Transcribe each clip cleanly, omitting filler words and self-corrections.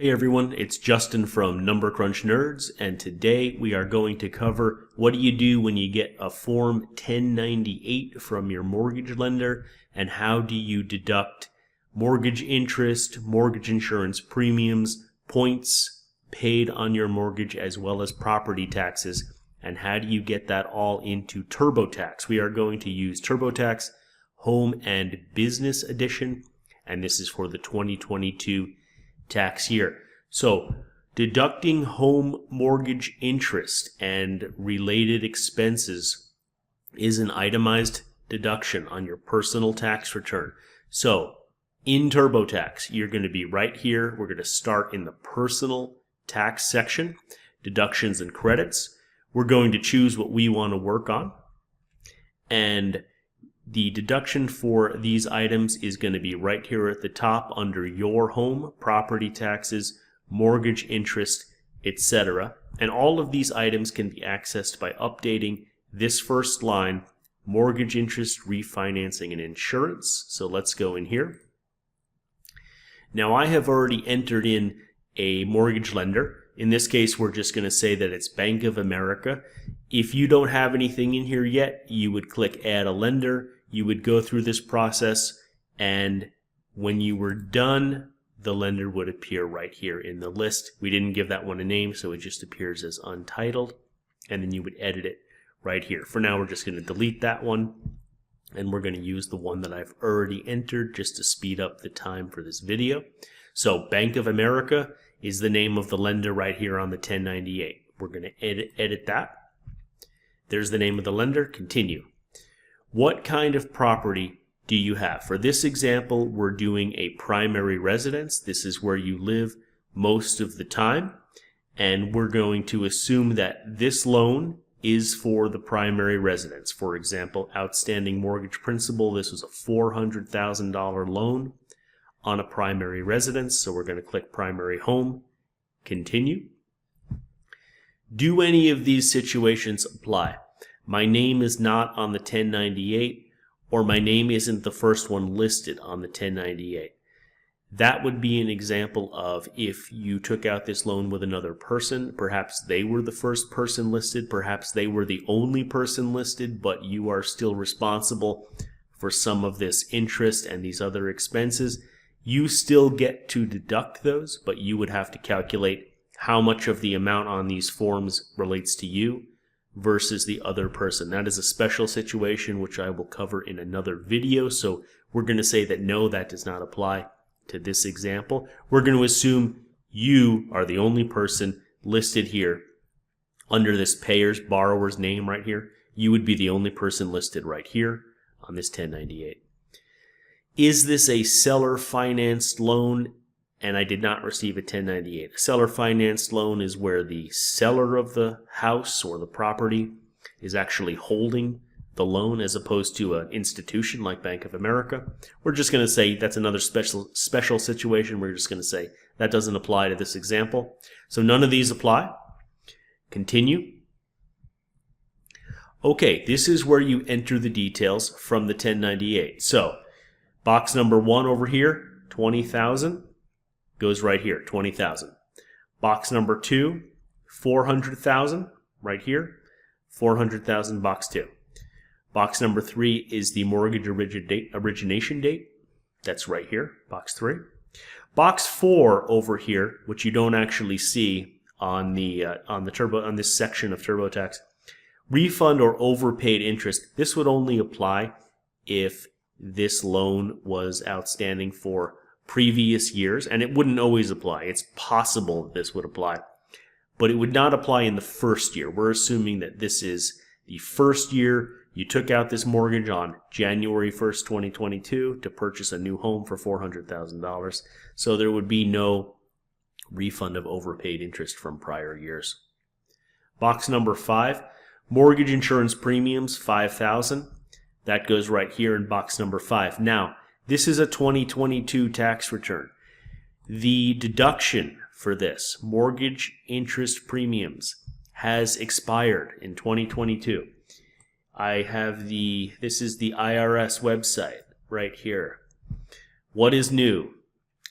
Hey everyone, it's Justin from Number Crunch Nerds, and today we are going to cover what do you do when you get a Form 1098 from your mortgage lender, and how do you deduct mortgage interest, mortgage insurance premiums, points paid on your mortgage, as well as property taxes, and how do you get that all into TurboTax. We are going to use TurboTax Home and Business Edition, and this is for the 2022 tax year. So deducting home mortgage interest and related expenses is an itemized deduction on your personal tax return. So in TurboTax, you're going to be right here. We're going to start in the personal tax section, deductions and credits. We're going to choose what we want to work on, and the deduction for these items is going to be right here at the top under your home, property taxes, mortgage interest, etc. And all of these items can be accessed by updating this first line, mortgage interest, refinancing, and insurance. So let's go in here. Now I have already entered in a mortgage lender. In this case, we're just going to say that it's Bank of America. If you don't have anything in here yet, you would click Add a Lender. You would go through this process, and when you were done, the lender would appear right here in the list. We didn't give that one a name, so it just appears as untitled, and then you would edit it right here. For now, we're just going to delete that one, and we're going to use the one that I've already entered just to speed up the time for this video. So Bank of America is the name of the lender right here on the 1098. We're going to edit that. There's the name of the lender. Continue. What kind of property do you have? For this example, we're doing a primary residence. This is where you live most of the time, and we're going to assume that this loan is for the primary residence. For example, outstanding mortgage principal. This was a $400,000 loan on a primary residence, so we're going to click Primary Home, Continue. Do any of these situations apply? My name is not on the 1098, or my name isn't the first one listed on the 1098. That would be an example of if you took out this loan with another person, perhaps they were the first person listed, perhaps they were the only person listed, but you are still responsible for some of this interest and these other expenses. You still get to deduct those, but you would have to calculate how much of the amount on these forms relates to you versus the other person. That is a special situation which I will cover in another video. So we're going to say that no, that does not apply to this example. We're going to assume you are the only person listed here under this payer's borrower's name right here. You would be the only person listed right here on this 1098. Is this a seller financed loan? And I did not receive a 1098. A seller financed loan is where the seller of the house or the property is actually holding the loan as opposed to an institution like Bank of America. We're just going to say that's another special situation. We're just going to say that doesn't apply to this example. So none of these apply. Continue. Okay, this is where you enter the details from the 1098. So box number 1 over here, 20,000. Goes right here, 20,000. Box number 2, 400,000, right here, 400,000, box 2. Box number 3 is the mortgage origination date. That's right here, box 3. Box 4 over here, which you don't actually see on this section of TurboTax, refund or overpaid interest. This would only apply if this loan was outstanding for previous years, and it wouldn't always apply. It's possible that this would apply, but it would not apply in the first year. We're assuming that this is the first year you took out this mortgage on January 1st, 2022 to purchase a new home for $400,000. So there would be no refund of overpaid interest from prior years. Box number 5, mortgage insurance premiums, $5,000. That goes right here in box number 5. Now, this is a 2022 tax return. The deduction for this, mortgage interest premiums, has expired in 2022. I have this is the IRS website right here. What is new?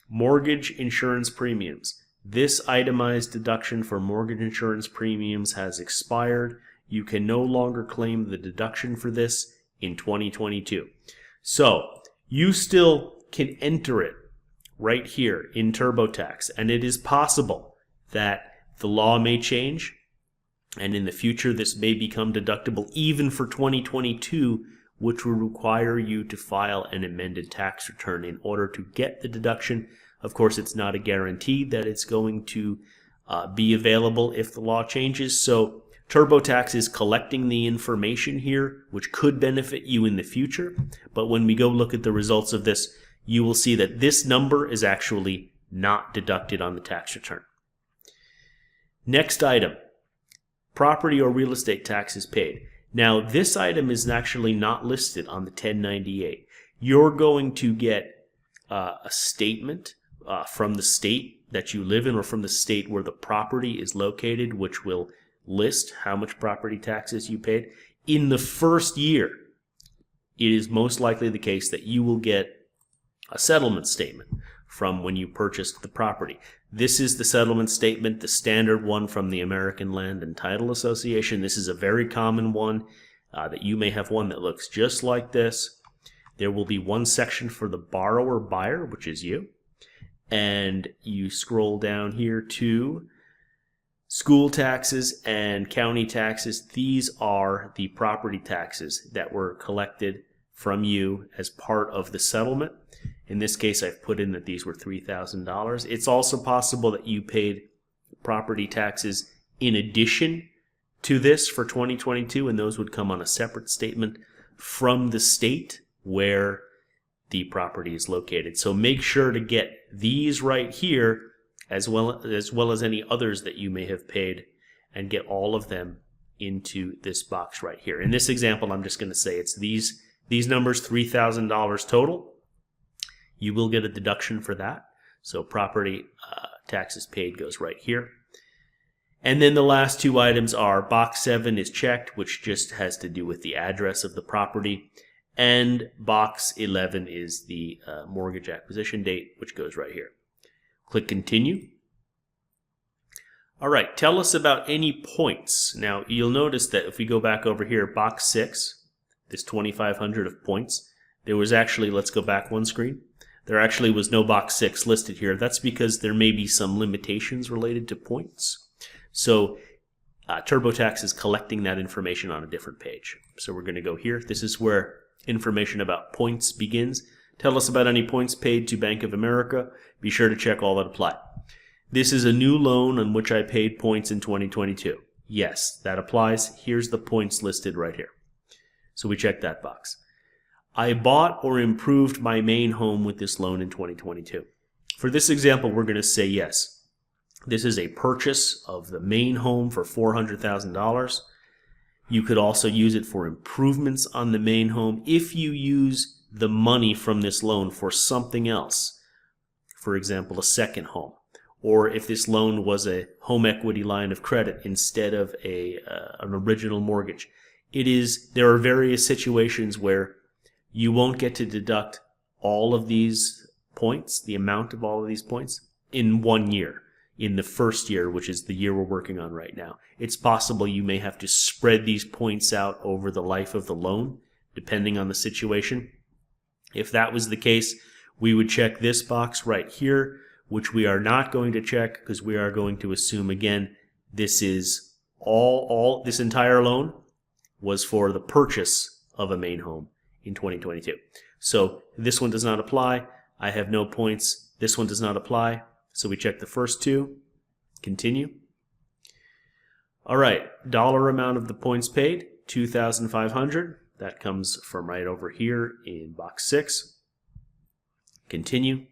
Mortgage insurance premiums. this itemized deduction for mortgage insurance premiums has expired. You can no longer claim the deduction for this in 2022. So you still can enter it right here in TurboTax, and it is possible that the law may change, and in the future this may become deductible even for 2022, which will require you to file an amended tax return in order to get the deduction. Of course, it's not a guarantee that it's going to be available if the law changes. So TurboTax is collecting the information here, which could benefit you in the future. But when we go look at the results of this, you will see that this number is actually not deducted on the tax return. Next item, property or real estate taxes paid. Now, this item is actually not listed on the 1098. You're going to get a statement from the state that you live in or from the state where the property is located, which will list how much property taxes you paid. In the first year, it is most likely the case that you will get a settlement statement from when you purchased the property. This is the settlement statement, the standard one from the American Land and Title Association. This is a very common one that you may have one that looks just like this. There will be one section for the borrower buyer, which is you. And you scroll down here to school taxes and county taxes. These are the property taxes that were collected from you as part of the settlement. In this case, I've put in that these were $3,000. It's also possible that you paid property taxes in addition to this for 2022, and those would come on a separate statement from the state where the property is located. So make sure to get these right here as well as any others that you may have paid, and get all of them into this box right here. In this example, I'm just going to say it's these numbers, $3,000 total. You will get a deduction for that. So property taxes paid goes right here. And then the last two items are box 7 is checked, which just has to do with the address of the property. And box 11 is the mortgage acquisition date, which goes right here. Click continue. All right, tell us about any points. Now you'll notice that if we go back over here, box 6, this 2,500 of points, there was actually, let's go back one screen. There actually was no box 6 listed here. That's because there may be some limitations related to points. So TurboTax is collecting that information on a different page. So we're going to go here. This is where information about points begins. Tell us about any points paid to Bank of America. Be sure to check all that apply. This is a new loan on which I paid points in 2022. Yes, that applies. Here's the points listed right here. So we check that box. I bought or improved my main home with this loan in 2022. For this example, we're going to say yes. This is a purchase of the main home for $400,000. You could also use it for improvements on the main home if you use the money from this loan for something else. For example, a second home. Or if this loan was a home equity line of credit instead of an original mortgage. There are various situations where you won't get to deduct all of these points, the amount of all of these points, in 1 year. In the first year, which is the year we're working on right now. It's possible you may have to spread these points out over the life of the loan, depending on the situation. If that was the case, we would check this box right here, which we are not going to check because we are going to assume, again, this is this entire loan was for the purchase of a main home in 2022. So this one does not apply. I have no points. This one does not apply. So we check the first two, continue. All right, dollar amount of the points paid, $2,500. That comes from right over here in box 6. Continue.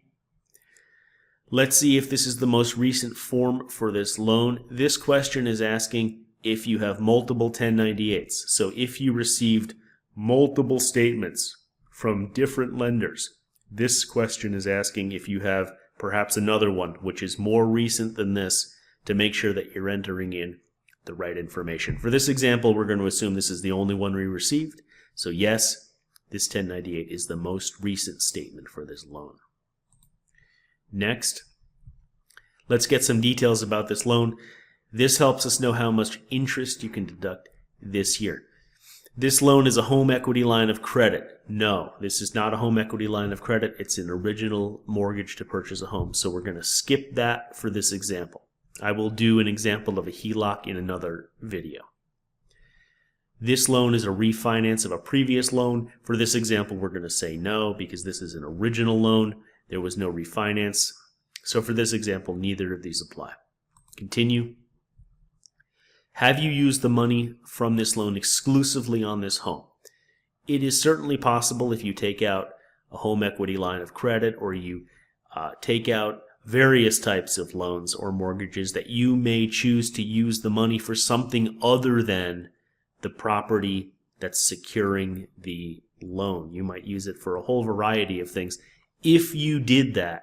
Let's see if this is the most recent form for this loan. This question is asking if you have multiple 1098s. So if you received multiple statements from different lenders, this question is asking if you have perhaps another one which is more recent than this, to make sure that you're entering in the right information. For this example, we're going to assume this is the only one we received. So yes, this 1098 is the most recent statement for this loan. Next, Let's get some details about this loan. This helps us know how much interest you can deduct this year. This loan is a home equity line of credit. No, this is not a home equity line of credit. It's an original mortgage to purchase a home. So we're going to skip that for this example. I will do an example of a HELOC in another video. This loan is a refinance of a previous loan. For this example, we're going to say no because this is an original loan. There was no refinance. So for this example, neither of these apply. Continue. Have you used the money from this loan exclusively on this home? It is certainly possible if you take out a home equity line of credit or you take out various types of loans or mortgages that you may choose to use the money for something other than the property that's securing the loan. You might use it for a whole variety of things. If you did that,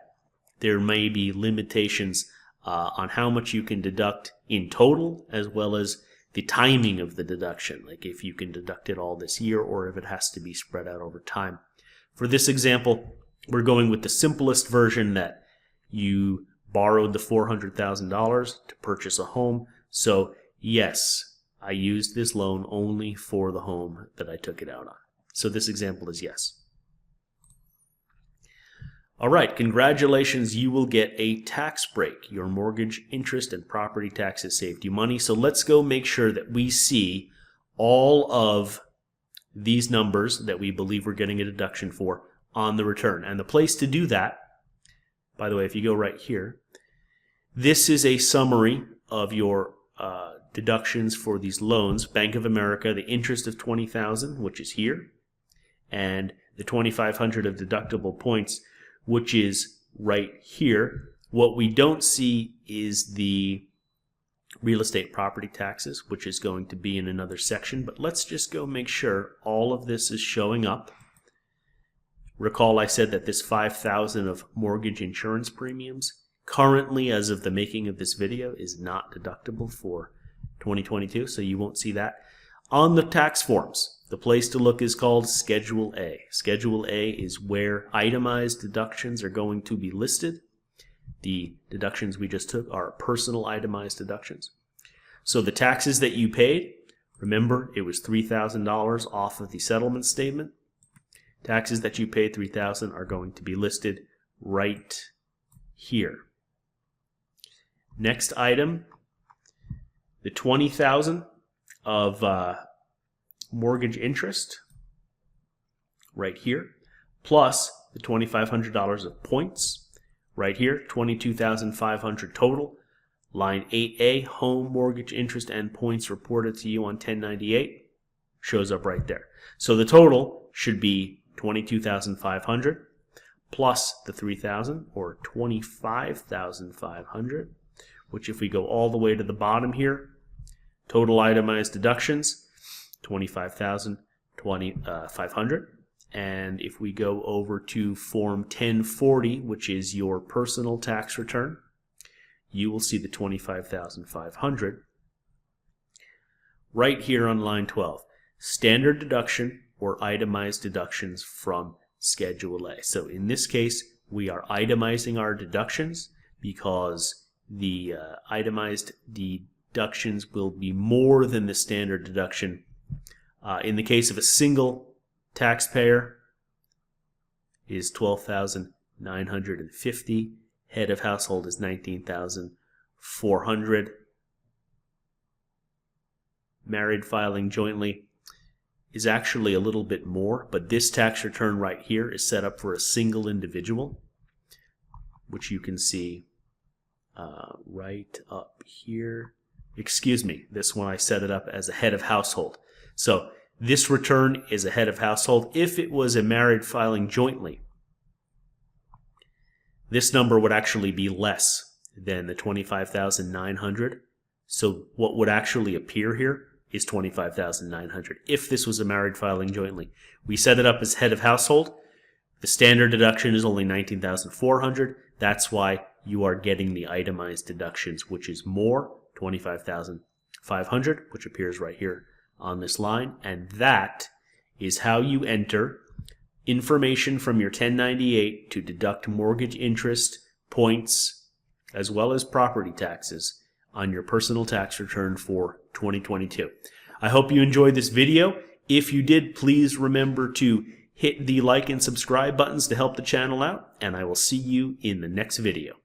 there may be limitations on how much you can deduct in total, as well as the timing of the deduction, like if you can deduct it all this year or if it has to be spread out over time. For this example, we're going with the simplest version that you borrowed the $400,000 to purchase a home. So yes, I used this loan only for the home that I took it out on. So this example is yes. All right, congratulations, you will get a tax break. Your mortgage, interest, and property taxes saved you money. So let's go make sure that we see all of these numbers that we believe we're getting a deduction for on the return. And the place to do that, by the way, if you go right here, this is a summary of your deductions for these loans. Bank of America, the interest of $20,000, which is here, and the $2,500 of deductible points, which is right here. What we don't see is the real estate property taxes, which is going to be in another section, but let's just go make sure all of this is showing up. Recall I said that this $5,000 of mortgage insurance premiums currently, as of the making of this video, is not deductible for 2022, so you won't see that. On the tax forms, the place to look is called Schedule A. Schedule A is where itemized deductions are going to be listed. The deductions we just took are personal itemized deductions. So the taxes that you paid, remember it was $3,000 off of the settlement statement. Taxes that you paid, $3,000, are going to be listed right here. Next item, the $20,000 of mortgage interest right here, plus the $2,500 of points right here, $22,500 total. Line 8A, home mortgage interest and points reported to you on 1098, shows up right there. So the total should be $22,500 plus the $3,000, or $25,500, which if we go all the way to the bottom here, total itemized deductions, $25,500. And if we go over to Form 1040, which is your personal tax return, you will see the $25,500 right here on line 12. Standard deduction or itemized deductions from Schedule A. So in this case, we are itemizing our deductions because the itemized deductions will be more than the standard deduction. In the case of a single taxpayer, is $12,950. Head of household is $19,400. Married filing jointly is actually a little bit more, but this tax return right here is set up for a single individual, which you can see right up here. Excuse me, this one I set it up as a head of household. So this return is a head of household. If it was a married filing jointly, this number would actually be less than the $25,900. So what would actually appear here is $25,900 if this was a married filing jointly. We set it up as head of household. The standard deduction is only $19,400. That's why you are getting the itemized deductions, which is more, $25,500, which appears right here on this line. And that is how you enter information from your 1098 to deduct mortgage interest, points, as well as property taxes on your personal tax return for 2022. I hope you enjoyed this video. If you did, please remember to hit the like and subscribe buttons to help the channel out, and I will see you in the next video.